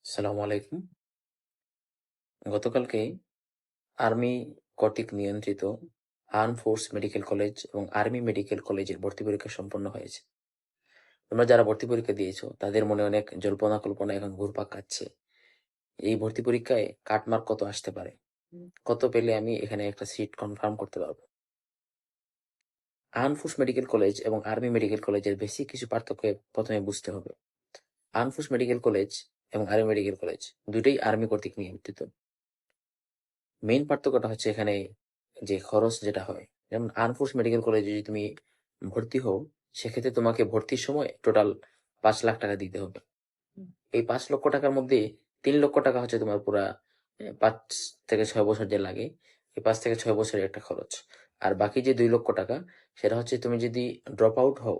আসসালামু আলাইকুম। গতকালকে আর্মি কর্তৃক নিয়ন্ত্রিত আর্ম ফোর্স মেডিকেল কলেজ এবং আর্মি মেডিকেল কলেজের ভর্তি পরীক্ষা সম্পন্ন হয়েছে। তোমরা যারা ভর্তি পরীক্ষা দিয়েছো তাদের মনে অনেক জল্পনা কল্পনা এখন ঘুরপাক খাচ্ছে। এই ভর্তি পরীক্ষায় কাটমার্ক কত আসতে পারে, কত পেলে আমি এখানে একটা সিট কনফার্ম করতে পারবো। আর্ম ফোর্স মেডিকেল কলেজ এবং আর্মি মেডিকেল কলেজের বেসিক কিছু পার্থক্য প্রথমে বুঝতে হবে। আর্ম ফোর্স মেডিকেল কলেজ এবং আর্মি মেডিকেল কলেজ দুটোই আর্মি কর্তৃক নিয়ন্ত্রিত। মেইন পার্থক্যটা হচ্ছে এখানে যে খরচ যেটা হয়। যেমন আর্ম ফোর্স মেডিকেল কলেজে যদি তুমি ভর্তি হও, সেক্ষেত্রে তোমাকে ভর্তির সময় টোটাল ৫ লাখ টাকা দিতে হবে। এই ৫ লক্ষ টাকার মধ্যে ৩ লক্ষ টাকা হচ্ছে তোমার পুরা ৫ থেকে ৬ বছর যে লাগে, এই ৫ থেকে ৬ বছরের একটা খরচ। আর বাকি যে ২ লক্ষ টাকা, সেটা হচ্ছে তুমি যদি ড্রপ আউট হও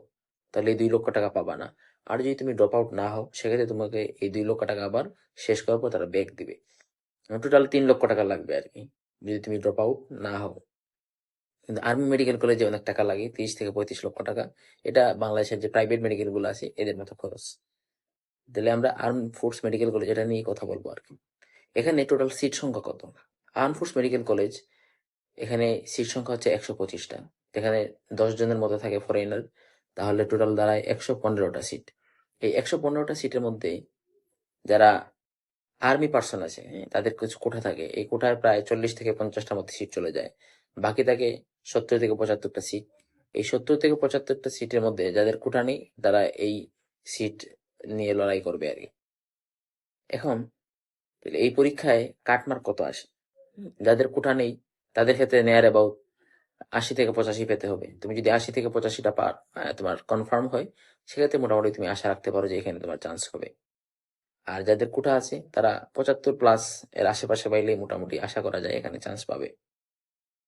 তাহলে এই ২ লক্ষ টাকা পাবা না। আর যদি তুমি ড্রপ আউট না হও, সেক্ষেত্রে তোমাকে এই ২ লক্ষ টাকা আবার শেষ করার পর তারা ব্যাক দিবে। টোটাল ৩ লক্ষ টাকা লাগবে আর কি, যদি তুমি ড্রপ আউট না হও। কিন্তু আর্মি মেডিকেল কলেজে অনেক টাকা লাগে, ৩০ থেকে ৩৫ লক্ষ টাকা। এটা বাংলাদেশের যে প্রাইভেট মেডিকেল গুলো আছে এদের মতো খরচ। তাহলে আমরা আর্ম ফোর্স মেডিকেল কলেজ এটা নিয়ে কথা বলবো আর কি। এখানে টোটাল সিট সংখ্যা কত? আর্ম ফোর্স মেডিকেল কলেজ, এখানে সিট সংখ্যা হচ্ছে ১২৫টা। এখানে ১০ জনের মতো থাকে ফরেনার, তাহলে টোটাল দাঁড়ায় ১১৫টা সিট। এই ১১৫টা সিটের মধ্যে যারা আর্মি পার্সন আছে, তাদের কিছু কোঠা থাকে। এই কোঠায় প্রায় ৪০ থেকে ৫০টার মতো সিট চলে যায়। বাকি থাকে ৭০ থেকে ৭৫টা সিট। এই ৭০ থেকে ৭৫টা সিটের মধ্যে যাদের কোঠা নেই তারা এই সিট নিয়ে লড়াই করবে আর কি। এখন এই পরীক্ষায় কাটমার্ক কত আসে? যাদের কোঠা নেই তাদের ক্ষেত্রে নেয়ার অ্যাবাউট ৮০ থেকে ৮৫ পেতে হবে। তুমি যদি ৮০ থেকে ৮৫টা তোমার কনফার্ম হয়, সেক্ষেত্রে মোটামুটি তুমি আশা রাখতে পারো যে এখানে তোমার চান্স হবে। আর যাদের কোঠা আছে তারা ৭৫ প্লাস এর আশেপাশে পাইলে মোটামুটি আশা করা যায় এখানে চান্স পাবে।